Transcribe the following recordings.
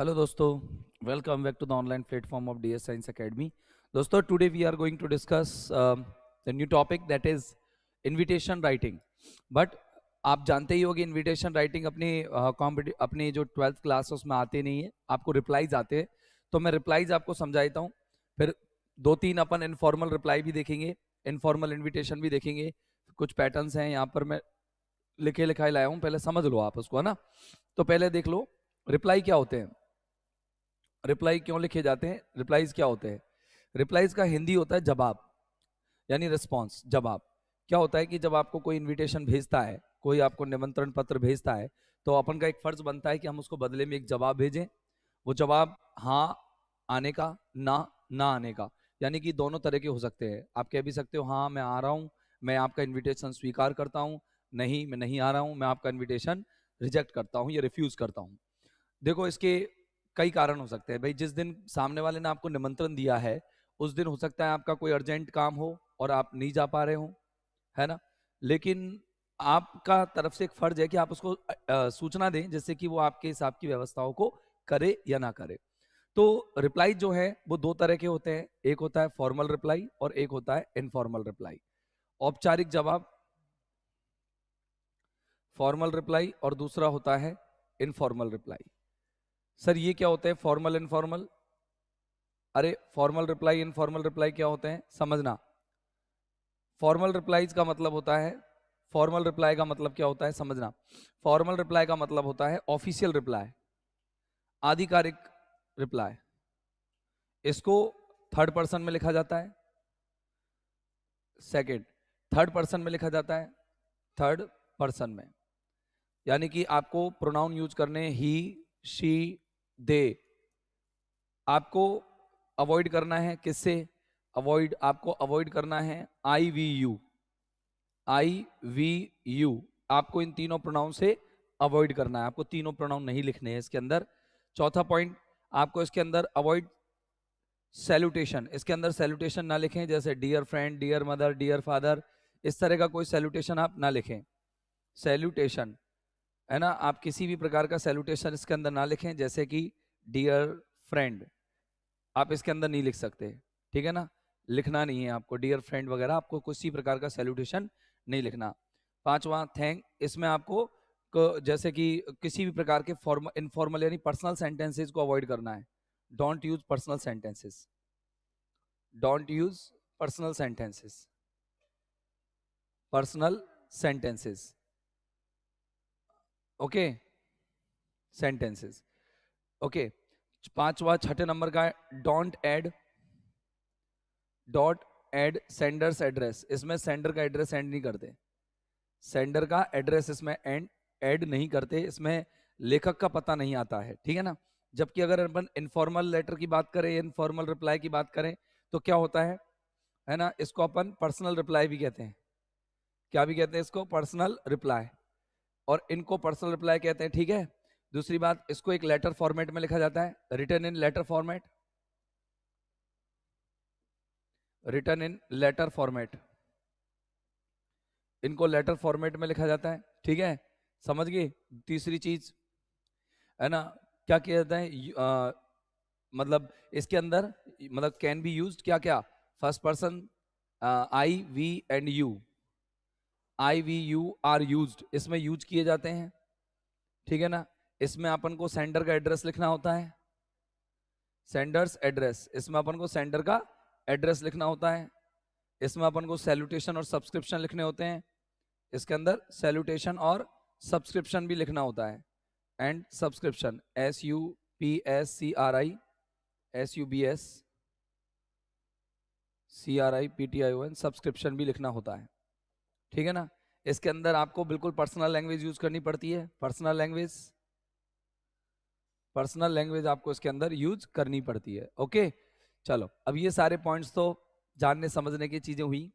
Hello दोस्तों, welcome back to the online platform of DS Science Academy. दोस्तों, today we are going to discuss the new topic that is invitation writing. But आप जानते ही होगे invitation writing अपने जो 12th class उसमें आते नहीं है, आपको रिप्लाईज आते हैं. तो मैं रिप्लाईज आपको समझा देता हूँ. फिर दो तीन अपन इनफॉर्मल रिप्लाई भी देखेंगे, इनफॉर्मल इन्विटेशन भी देखेंगे. कुछ पैटर्न्स हैं यहाँ पर मैं लिखे लिखाए लाया हूँ, पहले समझ लो आप उसको, है ना. तो पहले देख लो रिप्लाई क्या होते हैं, रिप्लाई क्यों लिखे जाते हैं, रिप्लाईज क्या होते हैं. रिप्लाईज का हिंदी होता है जवाब, यानी रिस्पॉन्स, जवाब. क्या होता है कि जब आपको कोई इनविटेशन भेजता है, कोई आपको निमंत्रण पत्र भेजता है, तो अपन का एक फर्ज बनता है कि हम उसको बदले में एक जवाब भेजें. वो जवाब हाँ आने का, ना ना आने का. यानी कि दोनों तरह के हो सकते हैं. आप कह भी सकते हो हाँ मैं आ रहा हूँ, मैं आपका इन्विटेशन स्वीकार करता हूँ. नहीं मैं नहीं आ रहा हूँ, मैं आपका इन्विटेशन रिजेक्ट करता हूँ या रिफ्यूज करता हूँ. देखो इसके कई कारण हो सकते हैं भाई. जिस दिन सामने वाले ने आपको निमंत्रण दिया है, उस दिन हो सकता है आपका कोई अर्जेंट काम हो और आप नहीं जा पा रहे हो, है ना. लेकिन आपका तरफ से एक फर्ज है कि आप उसको सूचना दें, जिससे कि वो आपके हिसाब की व्यवस्थाओं को करे या ना करे. तो रिप्लाई जो है वो दो तरह के होते हैं. एक होता है फॉर्मल रिप्लाई और एक होता है इनफॉर्मल रिप्लाई. औपचारिक जवाब फॉर्मल रिप्लाई और दूसरा होता है इनफॉर्मल रिप्लाई. सर ये क्या होते हैं फॉर्मल इनफॉर्मल? अरे फॉर्मल रिप्लाई इनफॉर्मल रिप्लाई क्या होते हैं समझना. फॉर्मल रिप्लाईज का मतलब होता है, फॉर्मल रिप्लाई का मतलब क्या होता है समझना. फॉर्मल रिप्लाई का मतलब होता है ऑफिशियल रिप्लाई, आधिकारिक रिप्लाई. इसको थर्ड पर्सन में लिखा जाता है. सेकंड, थर्ड पर्सन में लिखा जाता है, थर्ड पर्सन में. यानी कि आपको प्रोनाउन यूज करने ही, शी, दे. आपको अवॉइड करना है किससे? अवॉइड, आपको अवॉइड करना है I we U, I we U. आपको इन तीनों प्रोनाउन से अवॉइड करना है. आपको तीनों प्रोनाउन नहीं लिखने हैं इसके अंदर. चौथा पॉइंट, आपको इसके अंदर अवॉइड सैल्यूटेशन. इसके अंदर सैल्यूटेशन ना लिखें, जैसे dear friend, dear mother, dear father. इस तरह का कोई सैल्यूटेशन आप ना लिखें. सैल्यूटेशन, है ना, आप किसी भी प्रकार का सैल्यूटेशन इसके अंदर ना लिखें, जैसे कि डियर फ्रेंड आप इसके अंदर नहीं लिख सकते. ठीक है ना, लिखना नहीं है आपको डियर फ्रेंड वगैरह, आपको किसी प्रकार का सैल्यूटेशन नहीं लिखना. पांचवा थैंक, इसमें आपको जैसे कि किसी भी प्रकार के इनफॉर्मल यानी पर्सनल सेंटेंसेस को अवॉइड करना है. Don't use personal sentences, don't use personal sentences, personal sentences. Okay, sentences. Okay. पांचवा छठे नंबर का don't add, dot add sender's address. इसमें सेंडर का एड्रेस ऐड नहीं करते, सेंडर का एड्रेस इसमें ऐड नहीं करते. इसमें लेखक का पता नहीं आता है, ठीक है ना. जबकि अगर अपन इनफॉर्मल लेटर की बात करें, इनफॉर्मल रिप्लाई की बात करें, तो क्या होता है ना, इसको अपन पर्सनल रिप्लाई भी कहते हैं. क्या भी कहते हैं इसको? Personal reply. और इनको पर्सनल रिप्लाई कहते हैं, ठीक है. दूसरी बात, इसको एक लेटर फॉर्मेट में लिखा जाता है, रिटर्न इन लेटर फॉर्मेट, रिटर्न इन लेटर फॉर्मेट. इनको लेटर फॉर्मेट में लिखा जाता है, ठीक है. समझ गए. तीसरी चीज, है ना, क्या किया जाता है मतलब इसके अंदर, मतलब कैन बी यूज्ड क्या क्या, first person, I we and you. I we you are used, इसमें यूज किए जाते हैं, ठीक है ना. इसमें अपन को सेंडर का एड्रेस लिखना होता है, सेंडर्स एड्रेस. इसमें अपन को सेंडर का एड्रेस लिखना होता है. इसमें अपन को सैल्यूटेशन और सब्सक्रिप्शन लिखने होते हैं. इसके अंदर सैल्यूटेशन और सब्सक्रिप्शन भी लिखना होता है. And subscription, SUPSCRI, SUBSCRIPTION, subscription भी लिखना होता है, ठीक है ना. इसके अंदर आपको बिल्कुल पर्सनल लैंग्वेज यूज करनी पड़ती है, पर्सनल लैंग्वेज, पर्सनल लैंग्वेज आपको इसके अंदर यूज करनी पड़ती है. ओके, चलो अब ये सारे पॉइंट्स तो जानने समझने की चीजें हुई,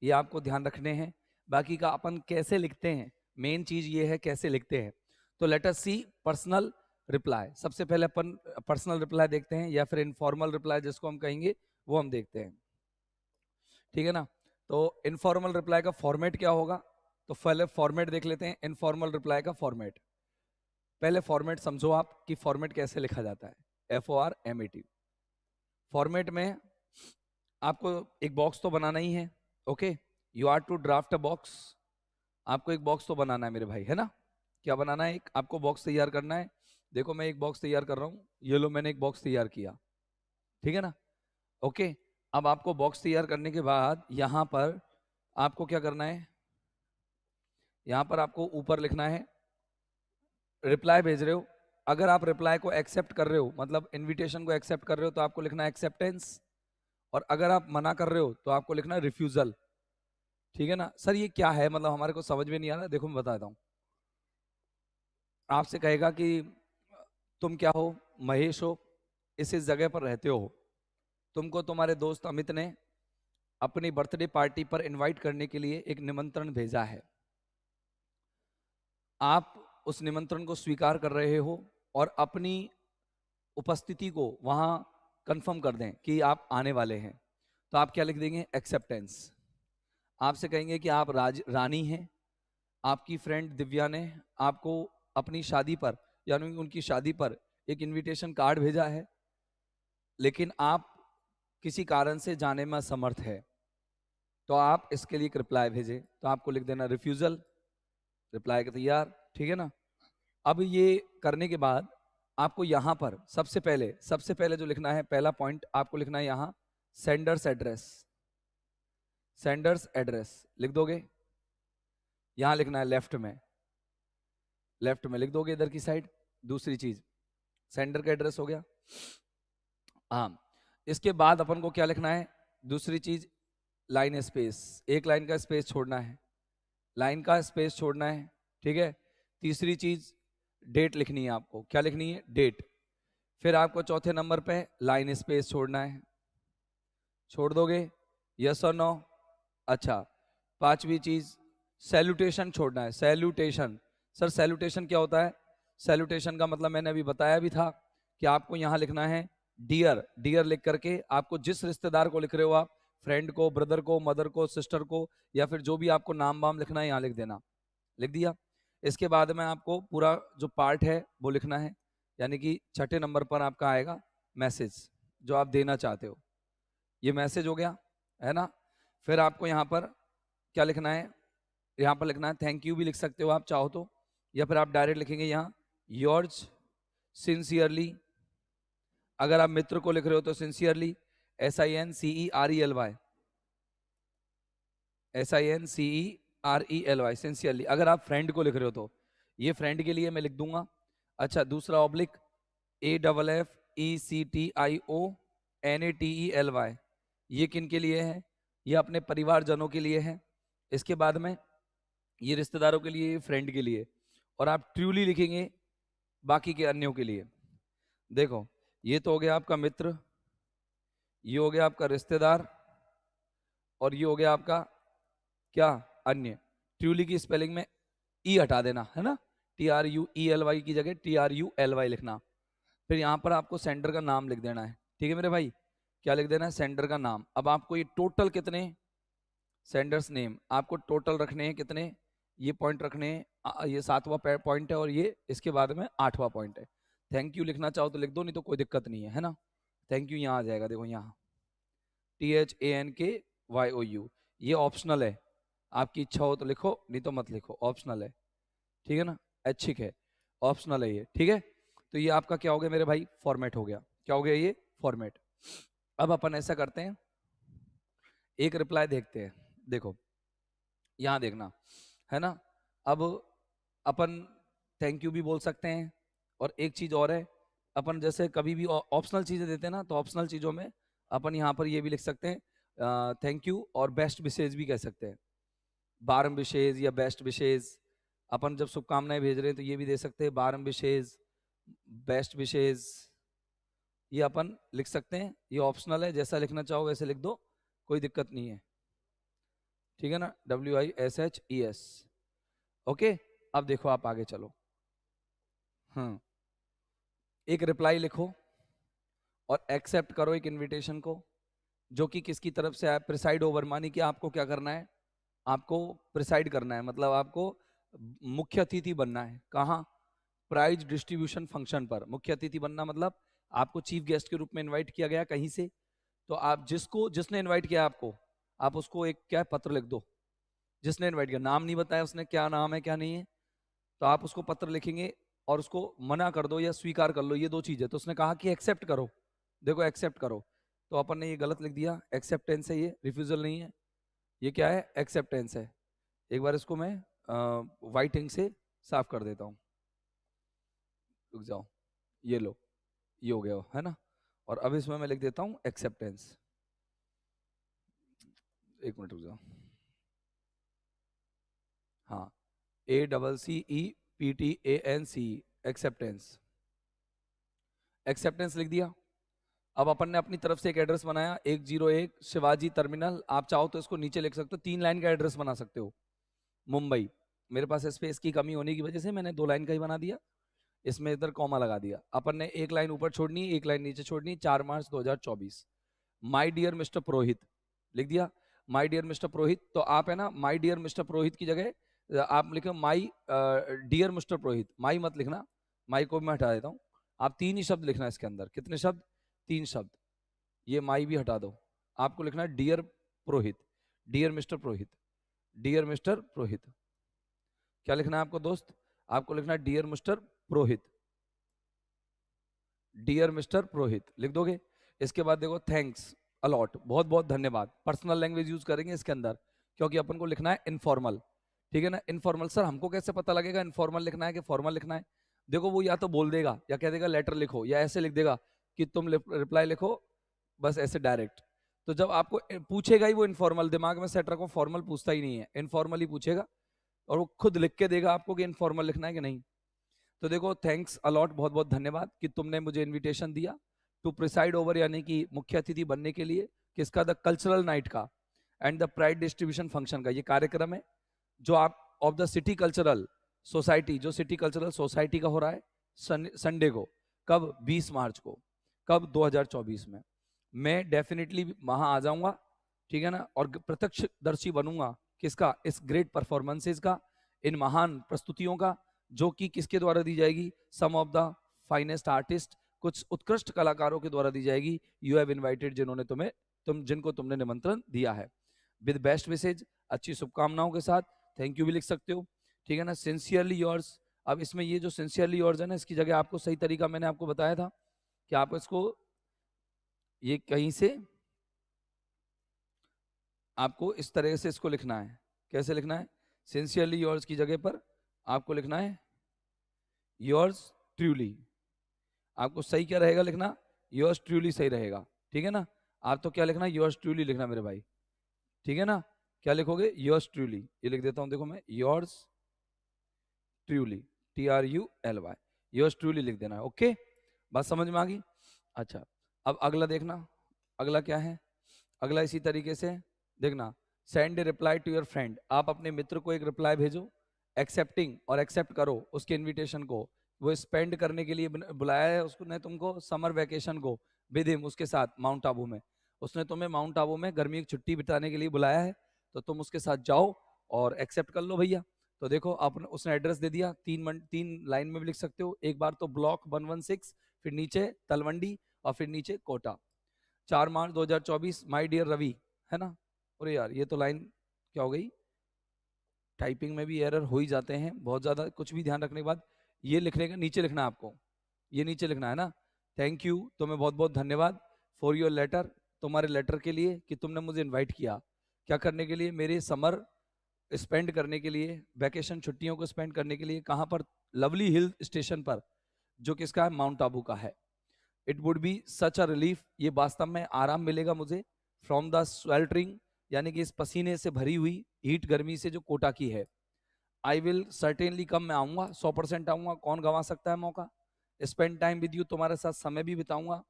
ये आपको ध्यान रखने हैं. बाकी का अपन कैसे लिखते हैं, मेन चीज ये है कैसे लिखते हैं. तो लेट अस सी पर्सनल रिप्लाई. सबसे पहले अपन पर्सनल रिप्लाई देखते हैं, या फिर इनफॉर्मल रिप्लाई जिसको हम कहेंगे वो हम देखते हैं, ठीक है ना. तो इनफॉर्मल रिप्लाई का फॉर्मेट क्या होगा, तो पहले फॉर्मेट देख लेते हैं इनफॉर्मल रिप्लाई का फॉर्मेट. पहले फॉर्मेट समझो आप कि फॉर्मेट कैसे लिखा जाता है। FORMAT फॉर्मेट में आपको एक बॉक्स तो बनाना ही है। Okay, you are to draft a box. आपको एक बॉक्स तो बनाना है मेरे भाई, है ना? क्या बनाना है? एक आपको बॉक्स तैयार करना है। देखो मैं एक बॉक्स तैयार कर रहा हूँ, ये लो मैंने एक बॉक्स तैयार किया, ठीक है ना? ओके, अब आपको बॉक्स तैयार करने के बाद यहाँ पर आपको क्या करना है, यहाँ पर आपको ऊपर लिखना है रिप्लाई भेज रहे हो। अगर आप रिप्लाई को एक्सेप्ट कर रहे हो, मतलब इनविटेशन को एक्सेप्ट कर रहे हो, तो आपको लिखना है एक्सेप्टेंस। और अगर आप मना कर रहे हो तो आपको लिखना है रिफ्यूजल। ठीक है ना सर? ये क्या है, मतलब हमारे को समझ में नहीं आ रहा। देखो मैं बताता हूँ। आपसे कहेगा कि तुम क्या हो? महेश हो, इस जगह पर रहते हो। तुमको तुम्हारे दोस्त अमित ने अपनी बर्थडे पार्टी पर इनवाइट करने के लिए एक निमंत्रण भेजा है। आप उस निमंत्रण को स्वीकार कर रहे हो और अपनी उपस्थिति को वहां कंफर्म कर दें कि आप आने वाले हैं। तो आप क्या लिख देंगे? एक्सेप्टेंस। आपसे कहेंगे कि आप रानी हैं, आपकी फ्रेंड दिव्या ने आपको अपनी शादी पर, यानी उनकी शादी पर एक इनविटेशन कार्ड भेजा है, लेकिन आप किसी कारण से जाने में असमर्थ है। तो आप इसके लिए एक रिप्लाई भेजें। तो आपको लिख देना रिफ्यूजल, रिप्लाई का तैयार। ठीक है ना? अब ये करने के बाद आपको यहां पर सबसे पहले जो लिखना है, पहला पॉइंट आपको लिखना है यहां सेंडर्स एड्रेस। सेंडर्स एड्रेस लिख दोगे, यहां लिखना है लेफ्ट में लिख दोगे इधर की साइड। दूसरी चीज सेंडर का एड्रेस हो गया। हाँ, इसके बाद अपन को क्या लिखना है? दूसरी चीज लाइन स्पेस, एक लाइन का स्पेस छोड़ना है, लाइन का स्पेस छोड़ना है। ठीक है? तीसरी चीज डेट लिखनी है आपको। क्या लिखनी है? डेट। फिर आपको चौथे नंबर पे लाइन स्पेस छोड़ना है, छोड़ दोगे? यस और नो? अच्छा, पांचवी चीज सैल्यूटेशन छोड़ना है। सैल्यूटेशन, सर सैल्यूटेशन क्या होता है? सैल्यूटेशन का मतलब मैंने अभी बताया भी था कि आपको यहां लिखना है डियर। डियर लिख करके आपको जिस रिश्तेदार को लिख रहे हो आप, फ्रेंड को, ब्रदर को, मदर को, सिस्टर को, या फिर जो भी आपको नाम वाम लिखना है यहाँ लिख देना। लिख दिया? इसके बाद में आपको पूरा जो पार्ट है वो लिखना है, यानी कि छठे नंबर पर आपका आएगा मैसेज जो आप देना चाहते हो। ये मैसेज हो गया, है ना? फिर आपको यहाँ पर क्या लिखना है? यहाँ पर लिखना है थैंक यू भी लिख सकते हो आप चाहो तो, या फिर आप डायरेक्ट लिखेंगे यहाँ योर्स सिंसियरली। अगर आप मित्र को लिख रहे हो तो सिंसियरली, SINCERELY, SINCERELY, सिंसियरली। अगर आप फ्रेंड को लिख रहे हो तो ये फ्रेंड के लिए मैं लिख दूंगा। अच्छा, दूसरा ऑब्लिक AFFECTIONATELY, ये किन के लिए है? ये अपने परिवारजनों के लिए है। इसके बाद में ये रिश्तेदारों के लिए, फ्रेंड के लिए। और आप ट्रूली लिखेंगे बाकी के अन्यों के लिए। देखो, ये तो हो गया आपका मित्र, ये हो गया आपका रिश्तेदार, और ये हो गया आपका क्या? अन्य। ट्रूली की स्पेलिंग में ई हटा देना, है ना? TRUELY की जगह TRULY लिखना। फिर यहाँ पर आपको सेंडर का नाम लिख देना है। ठीक है मेरे भाई? क्या लिख देना है? सेंडर का नाम। अब आपको ये टोटल कितने सेंडर्स नेम आपको टोटल रखने हैं? कितने? ये पॉइंट रखने हैं, ये 7वां पॉइंट है, और ये इसके बाद में 8वां पॉइंट है। थैंक यू लिखना चाहो तो लिख दो, नहीं तो कोई दिक्कत नहीं है ना? थैंक यू यहाँ आ जाएगा, देखो यहाँ THANKYOU। ये ऑप्शनल है, आपकी इच्छा हो तो लिखो, नहीं तो मत लिखो, ऑप्शनल है। ठीक है ना? ऐच्छिक है, ऑप्शनल है ये। ठीक है? तो ये आपका क्या हो गया मेरे भाई? फॉर्मेट हो गया। क्या हो गया? ये फॉर्मेट। अब अपन ऐसा करते हैं, एक रिप्लाई देखते हैं। देखो यहां देखना, है ना? अब अपन थैंक यू भी बोल सकते हैं, और एक चीज और है, अपन जैसे कभी भी ऑप्शनल चीजें देते हैं ना, तो ऑप्शनल चीजों में अपन यहाँ पर ये भी लिख सकते हैं थैंक यू, और बेस्ट विशेज भी कह सकते हैं। बारम विशेज या बेस्ट विशेज, अपन जब शुभकामनाएं भेज रहे हैं तो ये भी दे सकते हैं बारम विशेज, बेस्ट विशेज, ये अपन लिख सकते हैं। ये ऑप्शनल है, जैसा लिखना चाहो वैसे लिख दो, कोई दिक्कत नहीं है। ठीक है ना? WISHES। ओके, अब देखो आप आगे चलो। एक रिप्लाई लिखो और एक्सेप्ट करो एक इनविटेशन को, जो कि किसकी तरफ से आया? प्रिसाइड ओवर, मानी कि आपको क्या करना है? आपको प्रिसाइड करना है, मतलब आपको मुख्य अतिथि बनना है। कहाँ? प्राइज डिस्ट्रीब्यूशन फंक्शन पर मुख्य अतिथि बनना मतलब आपको चीफ गेस्ट के रूप में इनवाइट किया गया कहीं से, तो आप जिसने इनवाइट किया आपको, आप उसको एक क्या पत्र लिख दो। जिसने इनवाइट किया, नाम नहीं बताया उसने, क्या नाम है क्या नहीं है, तो आप उसको पत्र लिखेंगे और उसको मना कर दो या स्वीकार कर लो, ये दो चीजें। तो उसने कहा कि एक्सेप्ट करो, देखो एक्सेप्ट करो, तो अपन ने ये गलत लिख दिया, एक्सेप्टेंस है ये, रिफ्यूजल नहीं है, ये क्या है, एक्सेप्टेंस है। एक बार इसको मैं व्हाइट इंक से साफ कर देता हूँ, रुक जाओ, ये लो, ये हो गया है ना। और अब इसमें मैं लिख देता हूँ एक्सेप्टेंस, एक मिनट रुक जाओ, हाँ, ACCEPTANC, एक्सेप्टेंस, एक्सेप्टेंस लिख दिया। अब अपन ने अपनी तरफ से एक एड्रेस बनाया, 101 शिवाजी टर्मिनल, आप चाहो तो इसको नीचे लिख सकते हो, 3 लाइन का एड्रेस बना सकते हो, मुंबई। मेरे पास स्पेस की कमी होने की वजह से मैंने 2 लाइन का ही बना दिया, इसमें इधर कॉमा लगा दिया। अपन ने एक लाइन ऊपर छोड़नी, एक लाइन नीचे छोड़नी, 4 मार्च 2024। माई डियर मिस्टर पुरोहित लिख दिया, माई डियर मिस्टर पुरोहित। तो आप है ना, माई डियर मिस्टर पुरोहित की जगह आप लिखो माई डियर मिस्टर पुरोहित, माई मत लिखना, माई को मैं हटा देता हूँ। आप 3 ही शब्द लिखना इसके अंदर, कितने शब्द, 3 शब्द, ये माई भी हटा दो, आपको लिखना है डियर पुरोहित, डियर मिस्टर पुरोहित, डियर मिस्टर पुरोहित। क्या लिखना है आपको दोस्त, आपको लिखना है डियर मिस्टर पुरोहित, डियर मिस्टर पुरोहित लिख दोगे। इसके बाद देखो थैंक्स अलॉट, बहुत बहुत धन्यवाद, पर्सनल लैंग्वेज यूज करेंगे इसके अंदर, क्योंकि अपन को लिखना है इनफॉर्मल, ठीक है ना। इनफॉर्मल, सर हमको कैसे पता लगेगा इनफॉर्मल लिखना है कि फॉर्मल लिखना है। देखो वो या तो बोल देगा या कह देगा लेटर लिखो, या ऐसे लिख देगा कि तुम रिप्लाई लिखो, बस ऐसे डायरेक्ट। तो जब आपको पूछेगा ही वो इनफॉर्मल, दिमाग में सेट रखो, फॉर्मल पूछता ही नहीं है, इनफॉर्मल ही पूछेगा, और वो खुद लिख के देगा आपको कि इनफॉर्मल लिखना है कि नहीं। तो देखो थैंक्स अलॉट, बहुत बहुत धन्यवाद कि तुमने मुझे इनविटेशन दिया टू प्रिसाइड ओवर, यानी कि मुख्य अतिथि बनने के लिए, किसका, द कल्चरल नाइट का and the pride distribution function का। ये कार्यक्रम है जो आप of the city cultural society, जो सिटी कल्चरल सोसाइटी का हो रहा है संडे को, कब, 20 मार्च को, कब, 2024 में। मैं डेफिनेटली वहां आ जाऊंगा, ठीक है ना, और प्रत्यक्षदर्शी बनूंगा किसका, इस ग्रेट परफॉर्मेंसेस का, इन महान प्रस्तुतियों का, जो कि किसके द्वारा दी जाएगी, सम ऑफ द फाइनेस्ट आर्टिस्ट, कुछ उत्कृष्ट कलाकारों के द्वारा दी जाएगी। यू हैव इनवाइटेड, जिन्होंने जिनको तुमने निमंत्रण दिया है। विद बेस्ट विशेज, अच्छी शुभकामनाओं के साथ, थैंक यू भी लिख सकते हो, ठीक है ना, सिंसियरली योर्स। अब इसमें ये जो सिंसियरली योर्स है ना, इसकी जगह आपको सही तरीका मैंने आपको बताया था कि आप इसको ये कहीं से आपको इस तरह से इसको लिखना है। कैसे लिखना है, सिंसियरली योर्स की जगह पर आपको लिखना है योर्स ट्रूली। आपको सही क्या रहेगा लिखना, योर्स ट्रूली सही रहेगा, ठीक है ना। आप तो क्या लिखना, योर्स ट्रूली लिखना मेरे भाई, ठीक है ना। क्या लिखोगे, योर्स ट्रूली, ये लिख देता हूं देखो मैं, yours truly, TRULY, yours truly लिख देना है। ओके, बात समझ में आ गई। अच्छा, अब अगला देखना, अगला क्या है, अगला इसी तरीके से देखना, send a reply to your friend, आप अपने मित्र को एक रिप्लाई भेजो, एक्सेप्टिंग, और एक्सेप्ट करो उसके इनविटेशन को। वो स्पेंड करने के लिए बुलाया है उसने तुमको, समर वेकेशन को विद हिम, उसके साथ माउंट आबू में, उसने तुम्हें माउंट आबू में गर्मी की छुट्टी बिताने के लिए बुलाया है, तो तुम उसके साथ जाओ और एक्सेप्ट कर लो भैया। तो देखो आपने, उसने एड्रेस दे दिया, 3 लाइन में भी लिख सकते हो, एक बार तो ब्लॉक 116, फिर नीचे तलवंडी, और फिर नीचे कोटा, 4 मार्च 2024, माय डियर रवि, है ना। अरे यार ये तो लाइन क्या हो गई, टाइपिंग में भी एरर हो ही जाते हैं बहुत ज्यादा, कुछ भी ध्यान रखने के बाद ये लिखने का नीचे लिखना है आपको, ये नीचे लिखना है ना, थैंक यू, तुम्हें बहुत बहुत धन्यवाद, फॉर योर लेटर, तुम्हारे लेटर के लिए कि तुमने मुझे इनवाइट किया, क्या करने के लिए, मेरे समर स्पेंड करने के लिए, वैकेशन छुट्टियों को स्पेंड करने के लिए, कहाँ पर, लवली हिल स्टेशन पर, जो किसका है, माउंट आबू का है। It would be such a relief, ये वास्तव में आराम मिलेगा मुझे, फ्रॉम द स्वेल्टरिंग, यानी कि इस पसीने से भरी हुई हीट गर्मी से जो कोटा की है। आई विल सर्टेनली कम, मैं आऊंगा, 100% आऊंगा, कौन गंवा सकता है मौका। स्पेंड टाइम विद यू, तुम्हारे साथ समय भी बिताऊंगा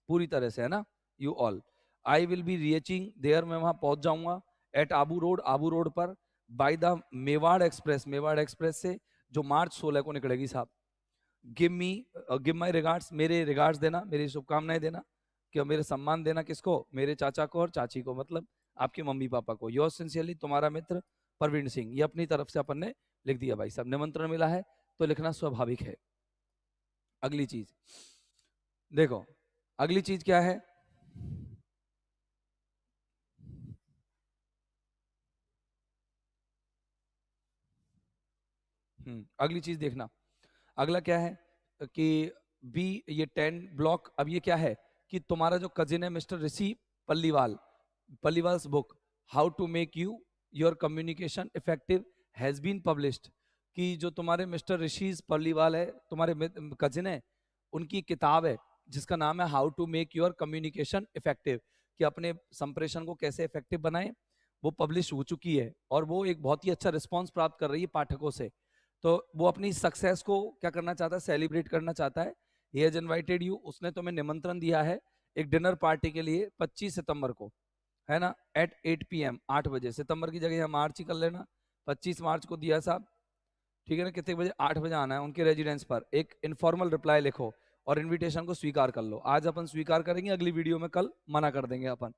पूरी तरह से, है ना, you all. I will be reaching there, मैं वहां पहुंच जाऊंगा, at Abu Road, Abu Road पर, by the Mewar Express, Mewar Express से जो मार्च 16 को निकलेगी साहब। गिव माई रिगार्ड्स, मेरे रिगार्ड्स देना, मेरी शुभकामनाएं देना, कि मेरे सम्मान देना, किसको, मेरे चाचा को और चाची को, मतलब आपके मम्मी पापा को। योर सिंसियरली, तुम्हारा मित्र प्रवीण सिंह। ये अपनी तरफ से अपन ने लिख दिया भाई साहब, निमंत्रण मिला है तो लिखना स्वाभाविक है। अगली चीज देखो, अगली चीज क्या है? अगली चीज देखना, अगला क्या है कि बी, ये 10 ब्लॉक। अब ये क्या है कि तुम्हारा जो कजिन है mister Rishi Palliwal, Palliwal's book how to make you your communication effective has been published. कि जो तुम्हारे मिस्टर ऋषि पल्लीवाल है, तुम्हारे कजिन है, उनकी किताब है जिसका नाम है how to make your communication effective, कि अपने संप्रेषण को कैसे इफेक्टिव बनाएं, वो पब्लिश हो चुकी है और वो एक बहुत ही अच्छा रिस्पॉन्स प्राप्त कर रही है पाठकों से। तो वो अपनी सक्सेस को क्या करना चाहता है, सेलिब्रेट करना चाहता है। ही हैज इनवाइटेड यू, उसने तुम्हें निमंत्रण दिया है एक डिनर पार्टी के लिए 25 सितंबर को, है ना, एट 8 PM, 8 बजे। सितंबर की जगह मार्च ही कर लेना, 25 मार्च को दिया साहब, ठीक है ना। कितने बजे? 8 बजे आना है उनके रेजिडेंस पर। एक इनफॉर्मल रिप्लाई लिखो और इनविटेशन को स्वीकार कर लो। आज अपन स्वीकार करेंगे, अगली वीडियो में कल मना कर देंगे अपन,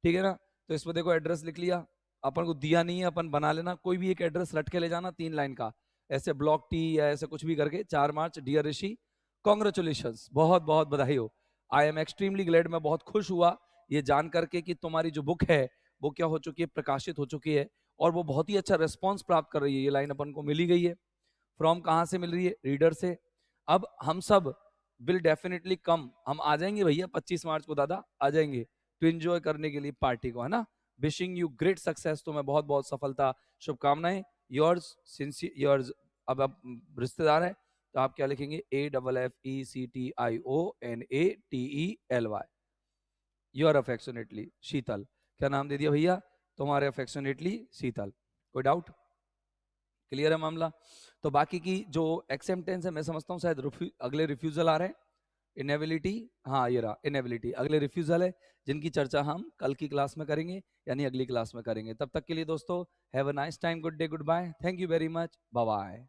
ठीक है ना। तो इस पर देखो एड्रेस लिख लिया, अपन को दिया नहीं है, अपन बना लेना, कोई भी एक एड्रेस रट के ले जाना 3 लाइन का, ऐसे ब्लॉक टी या ऐसे कुछ भी करके। 4 मार्च, डियर ऋषि, कॉन्ग्रेचुलेशन, बहुत बहुत बधाई हो। आई एम एक्सट्रीमली ग्लैड, मैं बहुत खुश हुआ ये जान करके कि तुम्हारी जो बुक है वो क्या हो चुकी है, प्रकाशित हो चुकी है, और वो बहुत ही अच्छा रिस्पॉन्स प्राप्त कर रही है। ये लाइन अपन को मिली गई है। फ्रॉम कहाँ से मिल रही है? रीडर से। अब हम सब विल डेफिनेटली कम, हम आ जाएंगे भैया 25 मार्च को, दादा आ जाएंगे टू एंजॉय करने के लिए पार्टी को, है ना। विशिंग यू ग्रेट सक्सेस, तुम्हें बहुत बहुत सफलता, शुभकामनाएं। Yours sincere yours. अब रिश्तेदार है तो आप क्या लिखेंगे? AFFECTIONATELY, योर अफेक्शनेटली शीतल। क्या नाम दे दिया भैया? तुम्हारे अफेक्शनेटली शीतल। कोई डाउट? क्लियर है मामला? तो बाकी की जो एक्सेप्टेंस है, मैं समझता हूँ शायद अगले रिफ्यूजल आ रहे हैं। इनेबिलिटी, हाँ ये रहा इनेबिलिटी, अगले रिफ्यूजल है जिनकी चर्चा हम कल की क्लास में करेंगे, यानी अगली क्लास में करेंगे। तब तक के लिए दोस्तों, have a nice time, good day, goodbye, thank you very much, bye bye.